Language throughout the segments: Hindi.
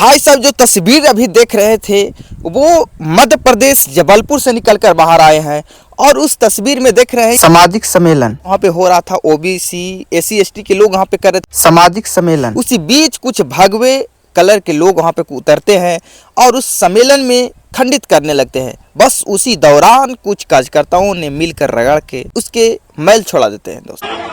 भाई साहब जो तस्वीर अभी देख रहे थे वो मध्य प्रदेश जबलपुर से निकलकर बाहर आए हैं और उस तस्वीर में देख रहे हैं सामाजिक सम्मेलन वहाँ पे हो रहा था। ओबीसी एससी एसटी के लोग वहाँ पे कर रहे थे सामाजिक सम्मेलन। उसी बीच कुछ भगवे कलर के लोग वहाँ पे उतरते हैं और उस सम्मेलन में खंडित करने लगते हैं। बस उसी दौरान कुछ कार्यकर्ताओं ने मिलकर रगड़ के उसके मैल छोड़ा देते हैं। दोस्तों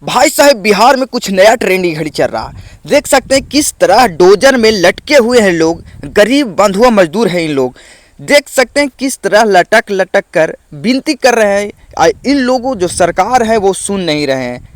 भाई साहब बिहार में कुछ नया ट्रेंड घड़ी चल रहा है। देख सकते हैं किस तरह डोजर में लटके हुए हैं लोग, गरीब बंधुआ मजदूर हैं इन लोग। देख सकते हैं किस तरह लटक लटक कर विनती कर रहे हैं। इन लोगों जो सरकार है वो सुन नहीं रहे हैं।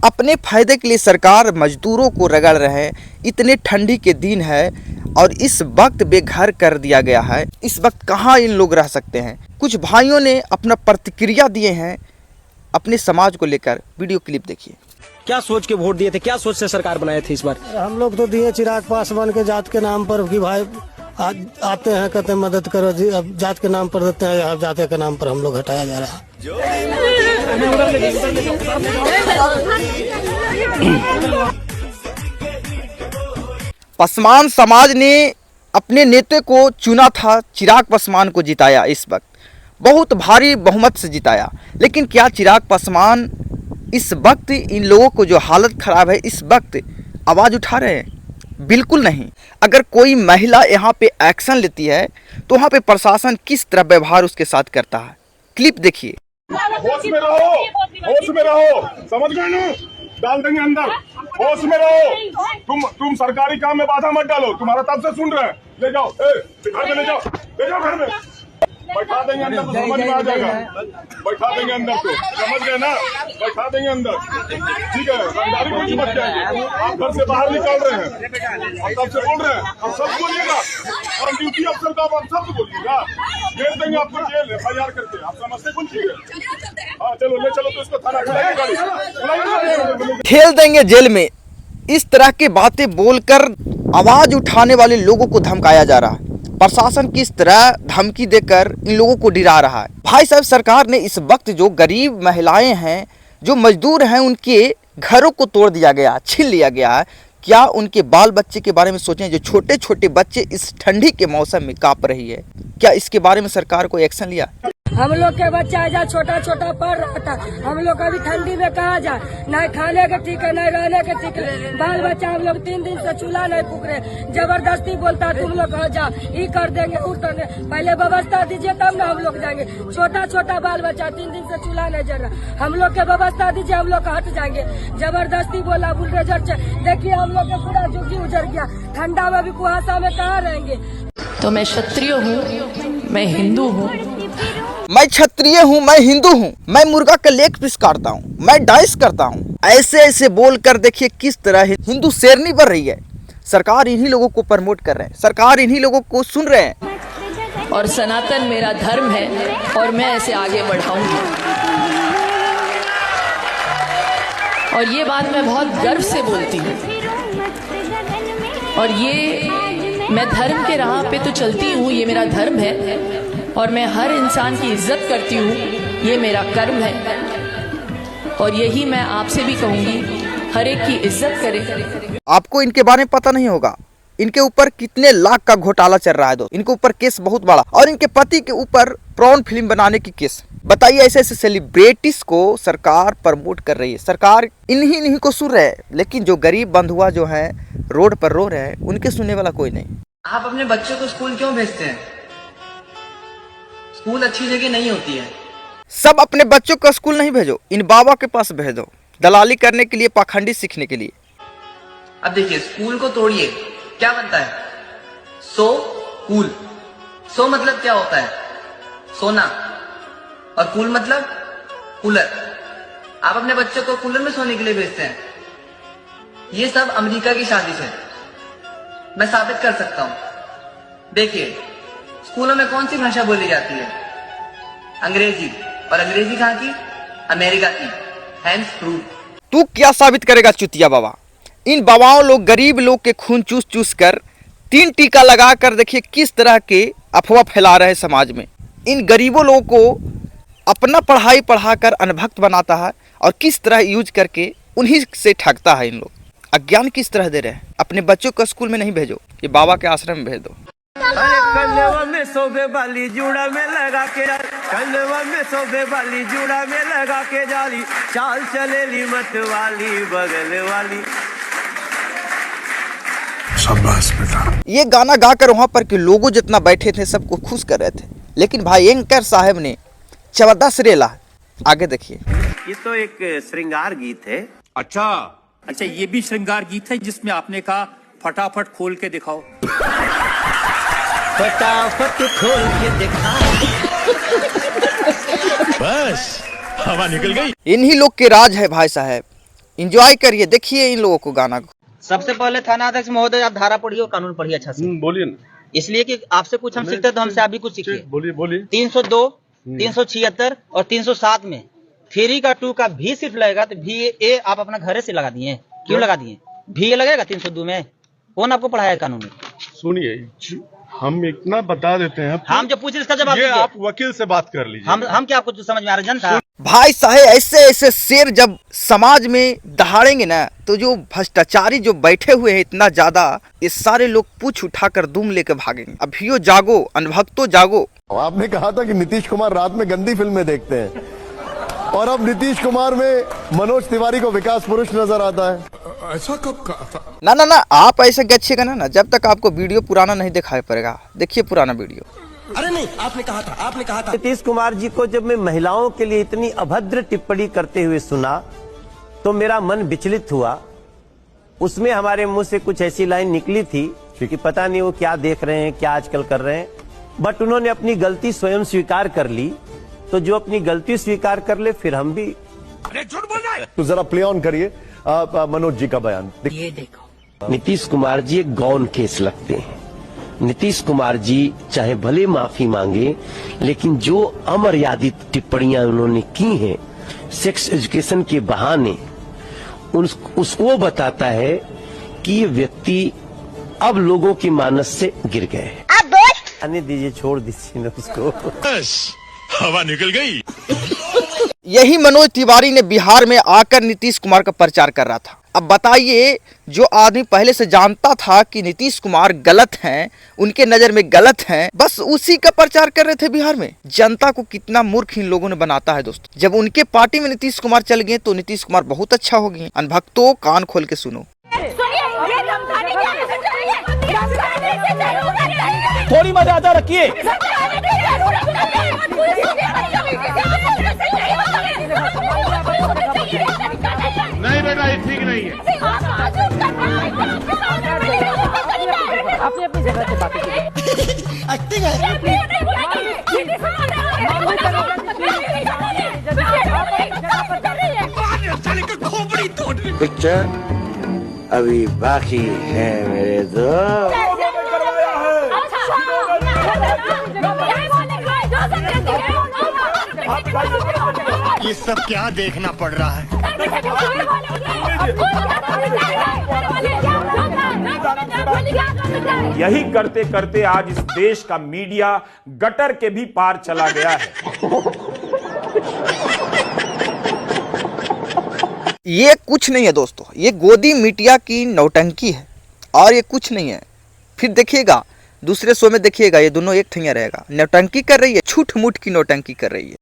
अपने फायदे के लिए सरकार मजदूरों को रगड़ रहे हैं। इतने ठंडी के दिन है और इस वक्त बेघर कर दिया गया है। इस वक्त कहाँ इन लोग रह सकते हैं। कुछ भाइयों ने अपना प्रतिक्रिया दिए हैं अपने समाज को लेकर। वीडियो क्लिप देखिए। क्या सोच के वोट दिए थे, क्या सोच से सरकार बनाए थे इस बार? हम लोग तो दिए चिराग पासवान के जात के नाम पर कि भाई आते हैं कहते हैं मदद करो जी। अब जात के नाम पर देते हैं, अब जात के नाम पर हम लोग हटाया जा रहा है। पासवान समाज ने अपने नेता को चुना था, चिराग पासवान को जिताया। इस वक्त बहुत भारी बहुमत से जिताया। लेकिन क्या चिराग पासवान इस वक्त इन लोगों को जो हालत खराब है इस वक्त आवाज़ उठा रहे हैं? बिल्कुल नहीं। अगर कोई महिला यहाँ पे एक्शन लेती है तो वहाँ पे प्रशासन किस तरह व्यवहार उसके साथ करता है। क्लिप देखिए। होश में रहो, होश में रहो, समझ गए ना? डाल देंगे अंदर। होश में रहो। तुम सरकारी काम में बाधा मत डालो। तुम्हारा तब से सुन रहे हैं। ले जाओ, घर में ले जाओ, ले जाओ घर में। बैठा देंगे अंदर तो समझ में आ जाएगा। बैठा देंगे अंदर तो समझ गए ना? बैठा देंगे अंदर, ठीक है। रंगदारी कुछ मत जाएगी। आप घर से बाहर निकल रहे हैं, आप तब से बोल रहे हैं। आप सब बोलिएगा और ड्यूटी अफसर का आप सब बोलिएगा। भेज देंगे आपको जेल FIR करके। आप समझते कुछ चीज है? हाँ चलो ले चलो तो इसको थाना ठेल देंगे जेल में। इस तरह की बातें बोलकर आवाज उठाने वाले लोगों को धमकाया जा रहा है। प्रशासन किस तरह धमकी देकर इन लोगों को डरा रहा है। भाई साहब सरकार ने इस वक्त जो गरीब महिलाएं हैं, जो मजदूर हैं, उनके घरों को तोड़ दिया गया, छीन लिया गया है। क्या उनके बाल बच्चे के बारे में सोचें? जो छोटे छोटे बच्चे इस ठंडी के मौसम में कांप रही है, क्या इसके बारे में सरकार को एक्शन लिया? हम लोग के बच्चा जा छोटा छोटा पढ़ रहा था। हम लोग अभी ठंडी में कहा जा, न खाने के ठीक है न रहने के ठीक है। बाल बच्चा हम लोग 3 दिन से चूल्हा नहीं फूक रहे। जबरदस्ती बोलता तुम लोग जा ये कर देंगे वो कर देंगे। पहले व्यवस्था दीजिए तब ना हम लोग जाएंगे। छोटा छोटा बाल बच्चा 3 दिन से चूल्हा नहीं जल रहा। हम लोग के व्यवस्था दीजिए, हम लोग हट जाएंगे। जबरदस्ती बोला बुलडोजर से। देखिए हम लोग का पूरा झुग्गी उजड़ गया। ठंडा में भी कुहासा में कहाँ रहेंगे। तो मैं क्षत्रिय हूँ, मैं हिंदू हूँ। मैं क्षत्रिय हूँ, मैं हिंदू हूँ, मैं मुर्गा का लेग पीस काटता हूँ, मैं डाइस करता हूँ। ऐसे ऐसे बोलकर देखिए किस तरह हिंदू शेरनी बढ़ रही है। सरकार इन्हीं लोगों को प्रमोट कर रहे हैं, सरकार इन्हीं लोगों को सुन रहे हैं। और सनातन मेरा धर्म है और मैं इसे आगे बढ़ाऊंगी। और ये बात मैं बहुत गर्व से बोलती हूँ। और ये मैं धर्म के राह पे तो चलती हूँ, ये मेरा धर्म है। और मैं हर इंसान की इज्जत करती हूँ, ये मेरा कर्म है। और यही मैं आपसे भी कहूँगी, हर एक की इज्जत करें। आपको इनके बारे में पता नहीं होगा, इनके ऊपर कितने लाख का घोटाला चल रहा है। दो इनके ऊपर केस बहुत बड़ा, और इनके पति के ऊपर प्रॉन फिल्म बनाने की केस। बताइए ऐसे ऐसे सेलिब्रिटीज को सरकार प्रमोट कर रही है। सरकार इन्हीं को सुन रहे है, लेकिन जो गरीब बंधुआ जो है रोड पर रो रहे हैं उनके सुनने वाला कोई नहीं। आप अपने बच्चों को स्कूल क्यों भेजते हैं? स्कूल अच्छी जगह नहीं होती है। सब अपने बच्चों को स्कूल नहीं भेजो, इन बाबा के पास भेज दो, दलाली करने के लिए, पाखंडी सीखने के लिए। अब देखिए स्कूल को तोड़िए, क्या बनता है? So cool. सो मतलब क्या होता है? सोना। और कूल मतलब कूलर। आप अपने बच्चों को कूलर में सोने के लिए भेजते हैं। ये सब अमेरिका की साजिश है, मैं साबित कर सकता हूं। देखिए स्कूलों में कौन सी भाषा बोली जाती है? अंग्रेजी। और अंग्रेजी कहाँ की? अमेरिका की। Hands proof. तू क्या साबित करेगा चुतिया बाबा? इन बाबाओं लोग गरीब लोग के खून चूस चूस कर 3 टीका लगा कर देखिए किस तरह के अफवाह फैला रहे समाज में। इन गरीबों लोगों को अपना पढ़ाई पढ़ाकर अनभक्त बनाता है और किस तरह यूज करके उन्हीं से ठगता है। इन लोग अज्ञान किस तरह दे रहे हैं। अपने बच्चों को स्कूल में नहीं भेजो, ये बाबा के आश्रम में भेज दो। अरे कलवा में सोबे वाली जूड़ा में लगा के, कलवा में सोबे वाली जूड़ा में लगा के जाली, चाल चलेली मत वाली बगल वाली। शाबाश बेटा। ये गाना गाकर वहाँ पर के लोगों जितना बैठे थे सबको खुश कर रहे थे, लेकिन भाई एंकर साहब ने जबरदस्त रेला। आगे देखिए। ये तो एक श्रृंगार गीत है। अच्छा ये भी श्रृंगार गीत है जिसमें आपने कहा फटाफट खोल के दिखाओ। फटाफट खोल के दिखाओ। बस हवा निकल गई। इन्हीं लोग के राज है भाई साहब, एंजॉय करिए, देखिए इन लोगों को गाना को। सबसे पहले थाना अध्यक्ष महोदय आप धारा पढ़िए और कानून पढ़िए अच्छा से। बोलिए ना। इसलिए कि आपसे कुछ हम सीखते तो हमसे आप भी कुछ सीखिए। बोलिए। 302, 376 और 307 में 3 का 2 का भी सिर्फ लगेगा तो भी ए आप अपना घरे से लगा दिए। क्यों लगा दिए? भी ए लगेगा 302 में। कौन आपको पढ़ाया कानून में? सुनिए, हम इतना बता देते हैं। हम जब पूछे इसका जवाब ये आप वकील से बात कर लीजिए। हम क्या आपको जो समझ में आ रहा है जनता? भाई साहब ऐसे ऐसे शेर जब समाज में दहाड़ेंगे ना तो जो भ्रष्टाचारी जो बैठे हुए हैं इतना ज्यादा, ये सारे लोग पूछ उठाकर दुम लेकर भागेंगे। अभियो जागो, अनभक्तो जागो। आपने कहा था कि नीतीश कुमार रात में गंदी फिल्में देखते हैं और अब नीतीश कुमार में मनोज तिवारी को विकास पुरुष नजर आता है। ऐसा कब कहा था? ना आप ऐसे गच्छिएगा ना जब तक आपको वीडियो पुराना नहीं दिखाई पड़ेगा। देखिए पुराना वीडियो। अरे नहीं, आपने कहा था। नीतीश कुमार जी को जब मैं महिलाओं के लिए इतनी अभद्र टिप्पणी करते हुए सुना तो मेरा मन विचलित हुआ। उसमें हमारे मुंह से कुछ ऐसी लाइन निकली थी, क्योंकि पता नहीं वो क्या देख रहे हैं, क्या आजकल कर रहे हैं, बट उन्होंने अपनी गलती स्वयं स्वीकार कर ली। तो जो अपनी गलती स्वीकार कर ले फिर हम भी। अरे झूठ बोल रहा है। तो जरा प्ले ऑन करिए मनोज जी का बयान। ये देखो, नीतीश कुमार जी एक गौन केस लगते हैं। नीतीश कुमार जी चाहे भले माफी मांगे, लेकिन जो अमर्यादित टिप्पणियां उन्होंने की हैं सेक्स एजुकेशन के बहाने, उसको बताता है कि ये व्यक्ति अब लोगों के मानस से गिर गए हैं। आने दीजिए, छोड़ दीजिए ना उसको। हवा निकल गई। यही मनोज तिवारी ने बिहार में आकर नीतीश कुमार का प्रचार कर रहा था। अब बताइए, जो आदमी पहले से जानता था कि नीतीश कुमार गलत हैं, उनके नजर में गलत हैं, बस उसी का प्रचार कर रहे थे बिहार में। जनता को कितना मूर्ख इन लोगों ने बनाता है दोस्तों। जब उनके पार्टी में नीतीश कुमार चल गए तो नीतीश कुमार बहुत अच्छा हो गए। अनभक्तों कान खोल के सुनो। थोड़ी मर्यादा रखिए। नहीं बेटा, ये ठीक नहीं है। अपनी अपनी जगह से बातें पिक्चर अभी बाकी है मेरे दोस्त। ये सब क्या देखना पड़ रहा है? यही करते करते आज इस देश का मीडिया गटर के भी पार चला गया है। ये कुछ नहीं है दोस्तों, ये गोदी मीडिया की नौटंकी है और ये कुछ नहीं है। फिर देखिएगा दूसरे शो में, देखिएगा ये दोनों एक ठैया रहेगा। नौटंकी कर रही है, छूट मूठ की नौटंकी कर रही है।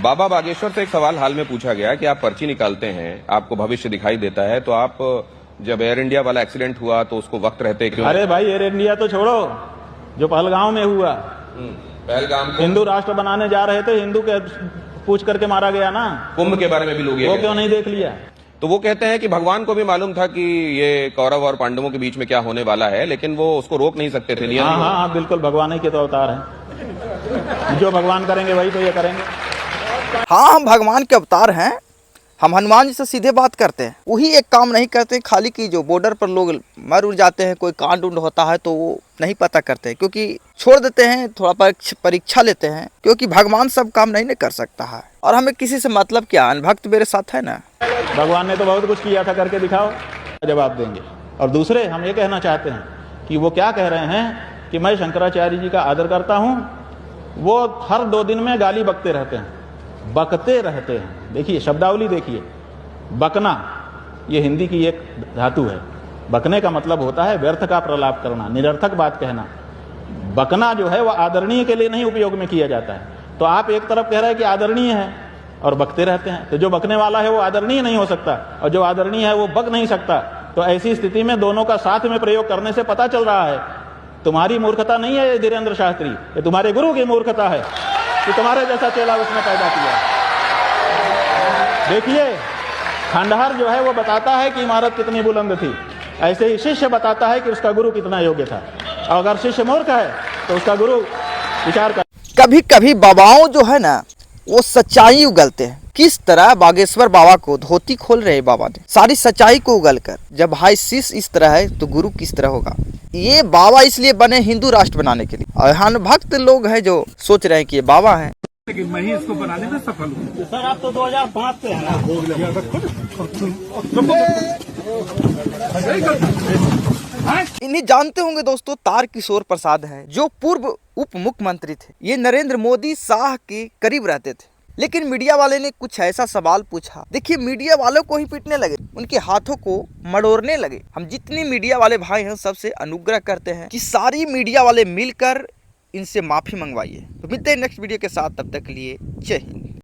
बाबा बागेश्वर से एक सवाल हाल में पूछा गया कि आप पर्ची निकालते हैं, आपको भविष्य दिखाई देता है, तो आप जब एयर इंडिया वाला एक्सीडेंट हुआ तो उसको वक्त रहते क्यों? अरे भाई, एयर इंडिया तो छोड़ो, जो पहलगांव में हुआ, पहलगाम हिंदू राष्ट्र बनाने जा रहे थे, हिंदू के पूछ करके मारा गया ना। कुंभ के बारे में भी लोग ये वो क्यों नहीं देख लिया? तो वो कहते हैं कि भगवान को भी मालूम था कि ये कौरव और पांडवों के बीच में क्या होने वाला है, लेकिन वो उसको रोक नहीं सकते थे। हाँ, बिल्कुल, भगवान ही के तो अवतार हैं। जो भगवान करेंगे वही तो ये करेंगे। हाँ, हम भगवान के अवतार हैं, हम हनुमान जी से सीधे बात करते हैं, वही एक काम नहीं करते, खाली कि जो बॉर्डर पर लोग मर उड़ जाते हैं, कोई कांड उंड होता है तो वो नहीं पता करते, क्योंकि छोड़ देते हैं, थोड़ा परीक्षा लेते हैं, क्योंकि भगवान सब काम नहीं कर सकता है और हमें किसी से मतलब क्या, अनभक्त मेरे साथ है ना। भगवान ने तो बहुत कुछ किया था, करके दिखाओ, जवाब देंगे। और दूसरे हम ये कहना चाहते हैं कि वो क्या कह रहे हैं कि मैं शंकराचार्य जी का आदर करता हूँ, वो हर 2 दिन में गाली बकते रहते हैं, देखिए शब्दावली देखिए, बकना ये हिंदी की एक धातु है। बकने का मतलब होता है व्यर्थ का प्रलाप करना, निरर्थक बात कहना। बकना जो है वह आदरणीय के लिए नहीं उपयोग में किया जाता है। तो आप एक तरफ कह रहे हैं कि आदरणीय है और बकते रहते हैं, तो जो बकने वाला है वो आदरणीय नहीं हो सकता और जो आदरणीय है वो बक नहीं सकता। तो ऐसी स्थिति में दोनों का साथ में प्रयोग करने से पता चल रहा है तुम्हारी मूर्खता नहीं है ये धीरेन्द्र शास्त्री, ये तुम्हारे गुरु की मूर्खता है कि तुम्हारे जैसा चेला उसने पैदा किया। देखिए खंडहर जो है वो बताता है कि इमारत कितनी बुलंद थी, ऐसे ही शिष्य बताता है कि उसका गुरु कितना योग्य था। और अगर शिष्य मूर्ख है तो उसका गुरु विचार कर। कभी कभी बाबाओं जो है ना वो सच्चाई उगलते हैं। किस तरह बागेश्वर बाबा को धोती खोल रहे बाबा ने सारी सच्चाई को उगल कर। जब भाई शिष्य इस तरह है तो गुरु किस तरह होगा। ये बाबा इसलिए बने हिंदू राष्ट्र बनाने के लिए, और अनभक्त लोग हैं जो सोच रहे हैं कि ये बाबा हैं। लेकिन मैं ही इसको बनाने में सफल हूँ। सर आप तो 2005 से हैं। इन्हें जानते होंगे दोस्तों, तारकिशोर प्रसाद है जो पूर्व उप मुख्यमंत्री थे। ये नरेंद्र मोदी शाह के करीब रहते थे, लेकिन मीडिया वाले ने कुछ ऐसा सवाल पूछा, देखिए मीडिया वालों को ही पीटने लगे, उनके हाथों को मड़ोड़ने लगे। हम जितने मीडिया वाले भाई हैं सबसे अनुग्रह करते हैं कि सारी मीडिया वाले मिलकर इनसे माफी मंगवाइए। तो मिलते हैं नेक्स्ट वीडियो के साथ, तब तक के लिए जय हिंद।